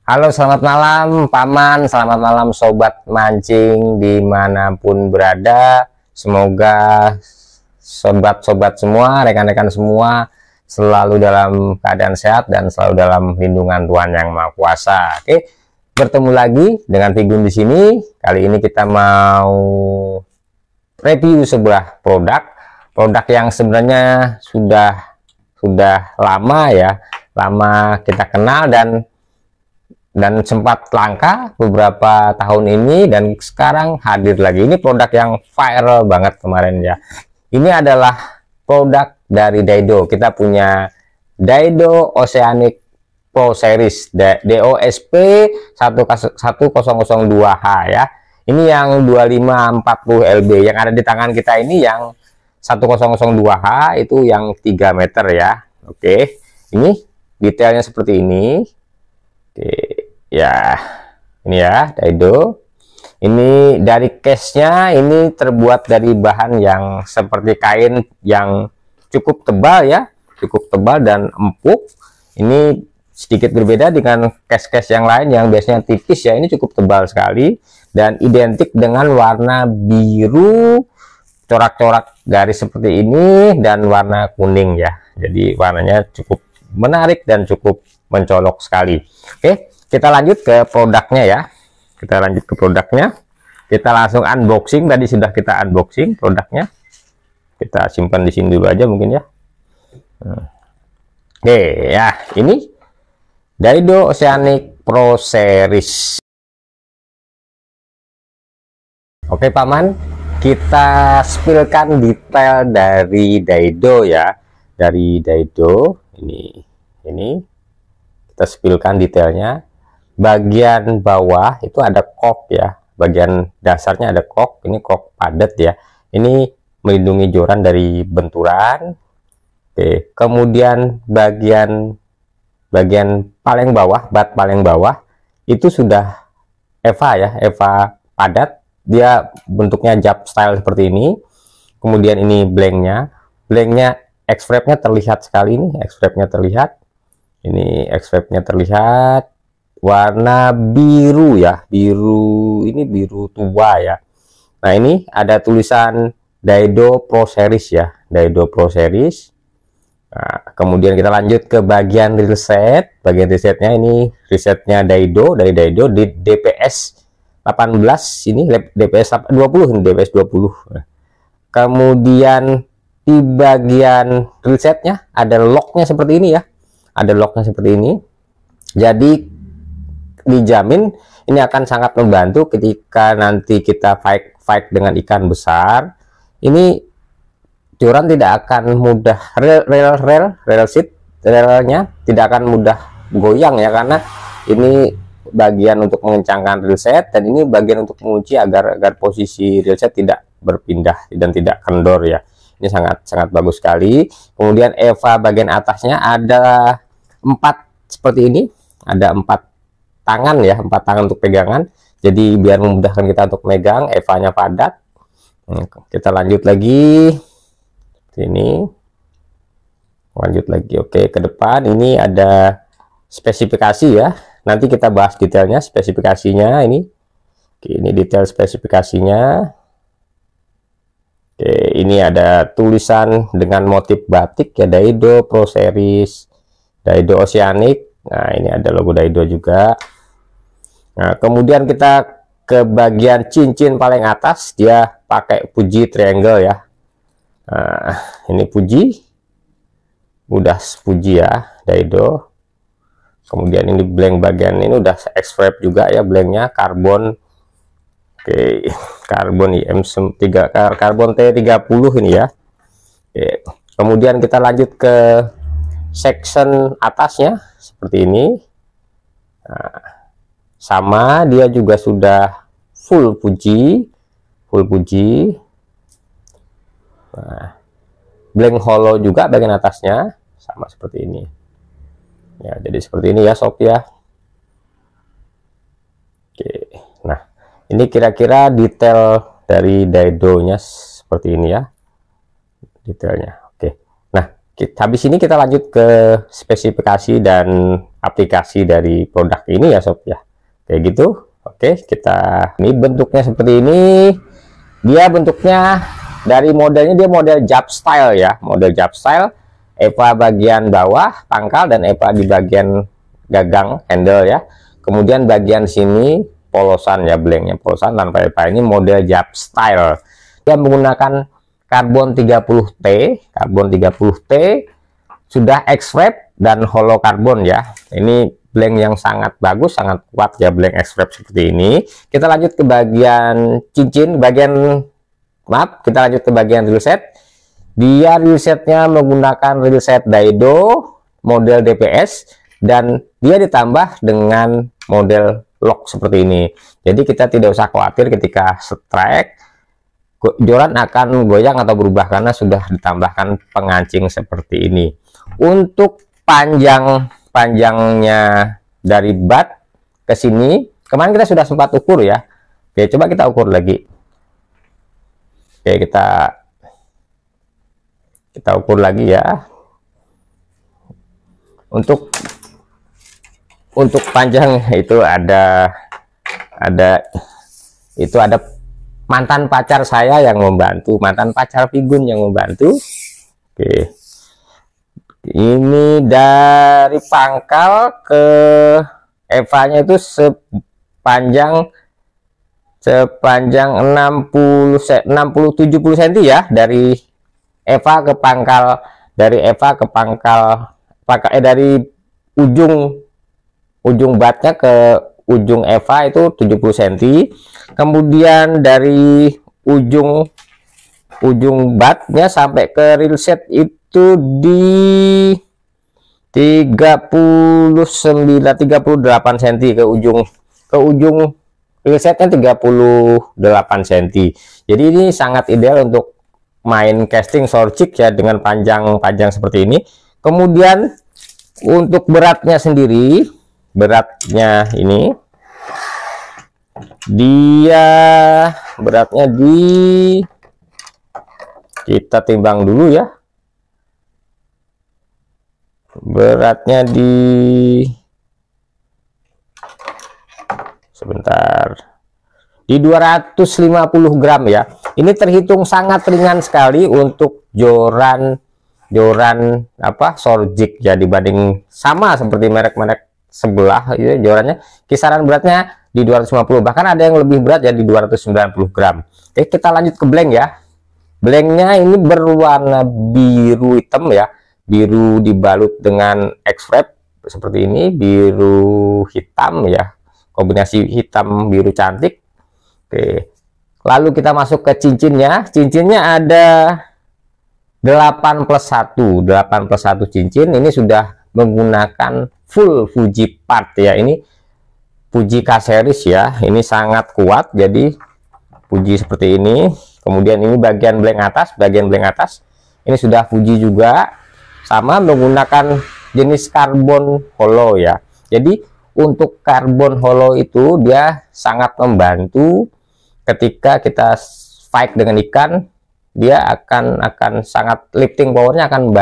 Halo, selamat malam Paman, selamat malam Sobat Mancing dimanapun berada. Semoga sobat-sobat semua, rekan-rekan semua selalu dalam keadaan sehat dan selalu dalam lindungan Tuhan Yang Maha Kuasa. Oke, bertemu lagi dengan Pigun di sini. Kali ini kita mau review sebuah produk yang sebenarnya sudah lama ya, lama kita kenal dan sempat langka beberapa tahun ini, dan sekarang hadir lagi. Ini produk yang viral banget kemarin ya. Ini adalah produk dari Daido. Kita punya Daido Oceanic Pro Series DOSP 1002H ya. Ini yang 2540 lb. Yang ada di tangan kita ini yang 1002H itu yang 3 meter ya. Oke, ini detailnya seperti ini. Oke ya, ini ya Daido. Ini dari case-nya ini terbuat dari bahan yang seperti kain yang cukup tebal ya, cukup tebal dan empuk. Ini sedikit berbeda dengan case-case yang lain yang biasanya tipis ya. Ini cukup tebal sekali dan identik dengan warna biru corak-corak garis seperti ini dan warna kuning ya. Jadi warnanya cukup menarik dan cukup mencolok sekali. Oke, kita lanjut ke produknya ya. Kita lanjut ke produknya. Kita langsung unboxing. Tadi sudah kita unboxing produknya. Kita simpan di sini dulu aja mungkin ya. Oke ya, ini Daido Oceanic Pro Series. Oke Paman, kita spillkan detail dari Daido ya. Dari Daido ini kita spillkan detailnya. Bagian bawah itu ada kok ya, bagian dasarnya ada kok. Ini kok padat ya, ini melindungi joran dari benturan. Oke, kemudian bagian paling bawah, bat paling bawah itu sudah EVA ya, EVA padat. Dia bentuknya jab style seperti ini. Kemudian ini blanknya X-wrapnya terlihat sekali. Ini X-wrapnya terlihat. Ini X-wrapnya terlihat warna biru ya, ini biru tua ya. Nah, ini ada tulisan Daido Pro Series ya, Daido Pro Series. Nah, kemudian kita lanjut ke bagian reset. Bagian resetnya ini resetnya Daido, dari Daido di DPS 18 ini, DPS 20 ini, DPS 20. Kemudian di bagian resetnya ada locknya seperti ini ya, ada locknya seperti ini. Jadi dijamin ini akan sangat membantu ketika nanti kita fight dengan ikan besar. Ini joran tidak akan mudah, relnya tidak akan mudah goyang ya, karena ini bagian untuk mengencangkan reset dan ini bagian untuk mengunci agar posisi reset tidak berpindah dan tidak kendor ya. Ini sangat bagus sekali. Kemudian EVA bagian atasnya ada 4 seperti ini, ada 4 tangan ya, 4 tangan untuk pegangan. Jadi biar memudahkan kita untuk megang. EVA-nya padat. Kita lanjut lagi ini, lanjut lagi. Oke, ke depan ini ada spesifikasi ya. Nanti kita bahas detailnya spesifikasinya ini. Oke, ini detail spesifikasinya. Oke, ini ada tulisan dengan motif batik ya, Daido Pro Series, Daido Oceanic. Nah, ini ada logo Daido juga. Nah, kemudian kita ke bagian cincin paling atas, dia pakai Fuji triangle ya. Nah, ini Fuji, udah Fuji ya, Daido. Kemudian ini blank bagian ini udah X-wrap juga ya, blanknya karbon. Oke, karbon IM3, karbon T30 ini ya. Oke, kemudian kita lanjut ke section atasnya seperti ini. Nah, sama dia juga sudah full Fuji. Nah, blank hollow juga bagian atasnya sama seperti ini ya. Jadi seperti ini ya sob ya. Oke, nah ini kira-kira detail dari Daido nya seperti ini ya, detailnya. Oke, nah habis ini kita lanjut ke spesifikasi dan aplikasi dari produk ini ya sob ya, kayak gitu. Oke, ini bentuknya seperti ini. Dia bentuknya dari modelnya, dia model jab style ya, model jab style. EVA bagian bawah pangkal dan EVA di bagian gagang handle ya. Kemudian bagian sini polosan ya, blanknya polosan tanpa EVA. Ini model jab style. Dia menggunakan karbon 30T, sudah X-wrap dan hollow karbon ya. Ini blank yang sangat bagus, sangat kuat ya, blank X-wrap seperti ini. Kita lanjut ke bagian cincin, kita lanjut ke bagian reel set. Dia reel setnya menggunakan reel set Daido model DPS dan dia ditambah dengan model lock seperti ini. Jadi kita tidak usah khawatir ketika strike joran akan goyang atau berubah karena sudah ditambahkan pengancing seperti ini. Untuk panjangnya dari bat ke sini, kemarin kita sudah sempat ukur ya. Oke, coba kita ukur lagi. Oke, kita ukur lagi ya. Untuk panjang itu ada mantan pacar saya yang membantu, mantan pacar Vigun yang membantu. Oke, ini dari pangkal ke EVA-nya itu sepanjang 70 cm ya, dari EVA ke pangkal, dari ujung batnya ke ujung EVA itu 70 cm. Kemudian dari ujung batnya sampai ke reel set itu di 38 cm, ke ujung reel setnya 38 cm. Jadi ini sangat ideal untuk main casting sorcik ya, dengan panjang seperti ini. Kemudian untuk beratnya sendiri, ini dia beratnya kita timbang dulu ya. Beratnya di 250 gram ya. Ini terhitung sangat ringan sekali untuk joran sorjik ya, dibanding sama seperti merek-merek sebelah ya, jorannya kisaran beratnya di 250, bahkan ada yang lebih berat ya di 290 gram. Oke, kita lanjut ke blank ya. Blanknya ini berwarna biru hitam ya, biru dibalut dengan X-wrap seperti ini, biru hitam ya, kombinasi hitam biru cantik. Oke, lalu kita masuk ke cincinnya. Cincinnya ada 8+1 cincin. Ini sudah menggunakan full Fuji part ya, ini Fuji K series ya, ini sangat kuat. Jadi Fuji seperti ini. Kemudian ini bagian blank atas ini sudah Fuji juga, sama menggunakan jenis karbon hollow ya. Jadi untuk karbon hollow itu dia sangat membantu ketika kita fight dengan ikan. Dia akan sangat lifting powernya, akan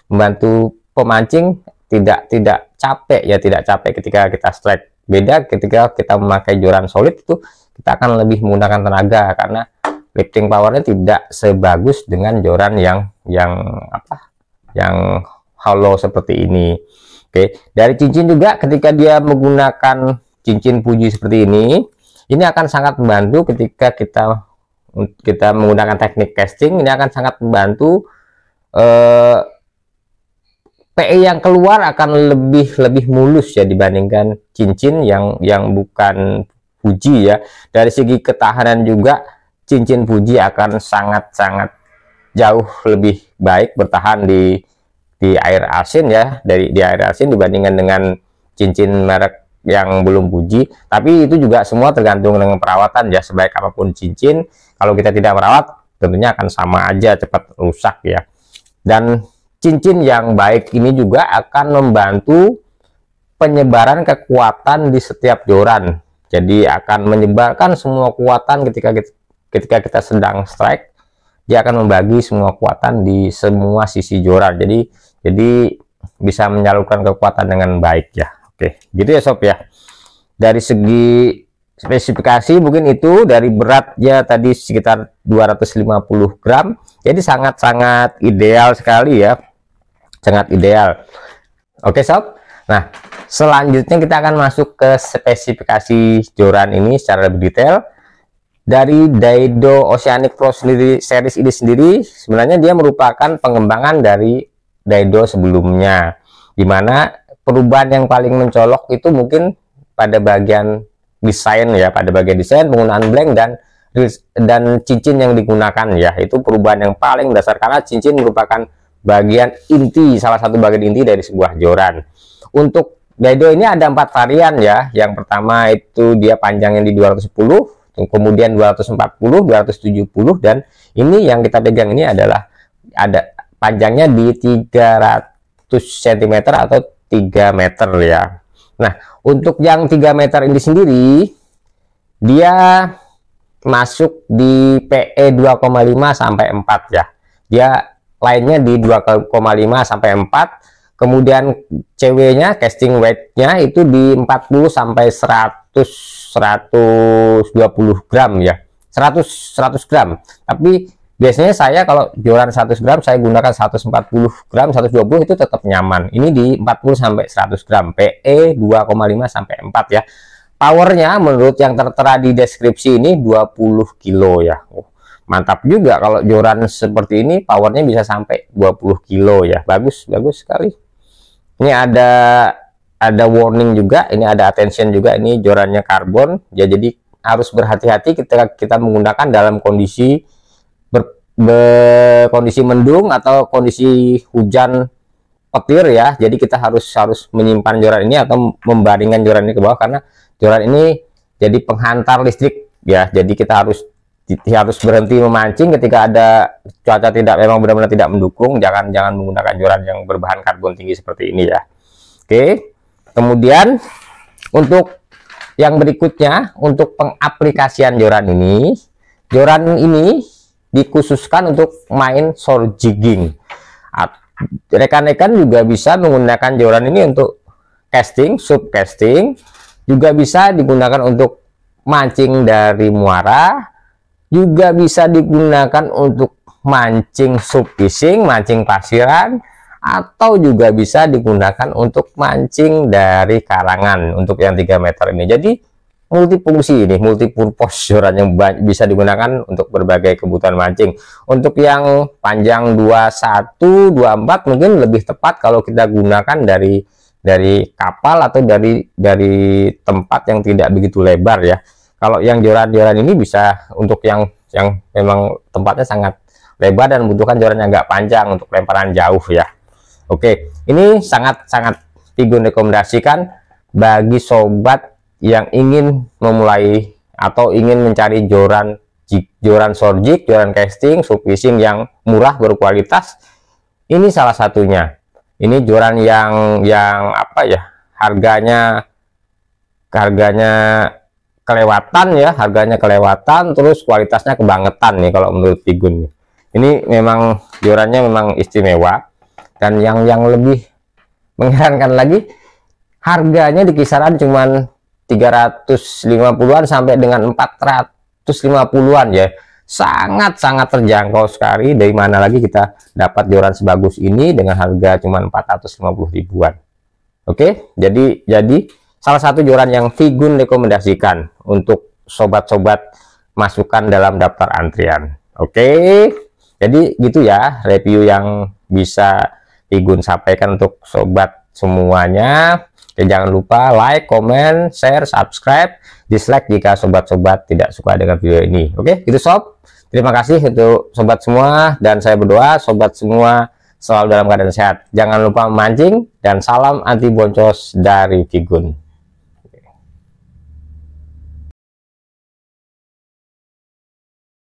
membantu pemancing tidak capek ya, tidak capek ketika kita strike. Beda ketika kita memakai joran solid, itu kita akan lebih menggunakan tenaga karena lifting powernya tidak sebagus dengan joran yang hollow seperti ini. Oke, dari cincin juga ketika dia menggunakan cincin Fuji seperti ini akan sangat membantu ketika kita menggunakan teknik casting. Ini akan sangat membantu PE yang keluar akan lebih mulus ya dibandingkan cincin yang bukan Fuji ya. Dari segi ketahanan juga cincin Fuji akan sangat jauh lebih baik bertahan di air asin ya, di air asin dibandingkan dengan cincin merek yang belum Fuji. Tapi itu juga semua tergantung dengan perawatan ya. Sebaik apapun cincin, kalau kita tidak merawat tentunya akan sama aja cepat rusak ya. Dan cincin yang baik ini juga akan membantu penyebaran kekuatan di setiap joran. Jadi akan menyebarkan semua kekuatan ketika kita sedang strike. Dia akan membagi semua kekuatan di semua sisi joran. Jadi bisa menyalurkan kekuatan dengan baik ya. Oke, gitu ya sob ya. Dari segi spesifikasi mungkin itu, dari beratnya tadi sekitar 250 gram, jadi sangat-sangat ideal sekali ya, sangat ideal. Oke sob, nah selanjutnya kita akan masuk ke spesifikasi joran ini secara lebih detail. Dari Daido Oceanic Pro sendiri, series ini sendiri sebenarnya dia merupakan pengembangan dari Daido sebelumnya, dimana perubahan yang paling mencolok itu mungkin pada bagian desain ya, pada bagian desain, penggunaan blank dan cincin yang digunakan ya. Itu perubahan yang paling dasar karena cincin merupakan bagian inti, salah satu bagian inti dari sebuah joran. Untuk Daido ini ada 4 varian ya. Yang pertama itu dia panjangnya di 210, kemudian 240, 270, dan ini yang kita pegang ini adalah ada panjangnya di 300 cm atau 3 meter ya. Nah, untuk yang 3 meter ini sendiri dia masuk di PE 2,5 sampai 4 ya. Dia lainnya di 2,5 sampai 4. Kemudian CW-nya, casting weight-nya itu di 40 sampai 120 gram ya. 100 gram. Tapi biasanya saya kalau joran 100 gram saya gunakan 140 gram, 120 itu tetap nyaman. Ini di 40 sampai 100 gram, PE 2,5 sampai 4 ya. Powernya menurut yang tertera di deskripsi ini 20 kilo ya. Mantap juga kalau joran seperti ini, powernya bisa sampai 20 kilo ya. Bagus sekali. Ini ada warning juga, ini ada attention juga. Ini jorannya karbon ya, jadi harus berhati-hati ketika kita menggunakan dalam kondisi kondisi mendung atau kondisi hujan petir ya. Jadi kita harus menyimpan joran ini atau membaringkan joran ini ke bawah, karena joran ini jadi penghantar listrik ya. Jadi kita harus berhenti memancing ketika ada cuaca memang benar-benar tidak mendukung. Jangan menggunakan joran yang berbahan karbon tinggi seperti ini ya. Oke, kemudian untuk yang berikutnya, untuk pengaplikasian joran ini dikhususkan untuk main shore jigging. Rekan-rekan juga bisa menggunakan joran ini untuk casting, sub casting, juga bisa digunakan untuk mancing dari muara, juga bisa digunakan untuk mancing sub fishing, mancing pasiran, atau juga bisa digunakan untuk mancing dari karangan untuk yang 3 meter ini. Jadi multifungsi ini, multipurpose joran yang bisa digunakan untuk berbagai kebutuhan mancing. Untuk yang panjang 21, 24 mungkin lebih tepat kalau kita gunakan dari kapal atau dari tempat yang tidak begitu lebar ya. Kalau yang joran-joran ini bisa untuk yang memang tempatnya sangat lebar dan membutuhkan joran yang agak panjang untuk lemparan jauh ya. Oke, ini sangat Figun rekomendasikan bagi sobat yang ingin memulai atau ingin mencari joran shore jig, joran casting, sub fishing yang murah berkualitas. Ini salah satunya. Ini joran yang apa ya, harganya kelewatan, terus kualitasnya kebangetan nih kalau menurut Figun. Ini memang jorannya memang istimewa, dan yang lebih mengherankan lagi, harganya di kisaran cuman 350-an sampai dengan 450-an ya. Sangat terjangkau sekali. Dari mana lagi kita dapat joran sebagus ini dengan harga cuman 450 ribuan. Oke, jadi salah satu joran yang Figun rekomendasikan untuk sobat-sobat masukkan dalam daftar antrian. Oke, jadi gitu ya review yang bisa Figun sampaikan untuk sobat semuanya. Dan jangan lupa like, comment, share, subscribe, dislike jika sobat-sobat tidak suka dengan video ini. Oke, gitu sob. Terima kasih untuk sobat semua, dan saya berdoa sobat semua selalu dalam keadaan sehat. Jangan lupa memancing, dan salam anti boncos dari Figun.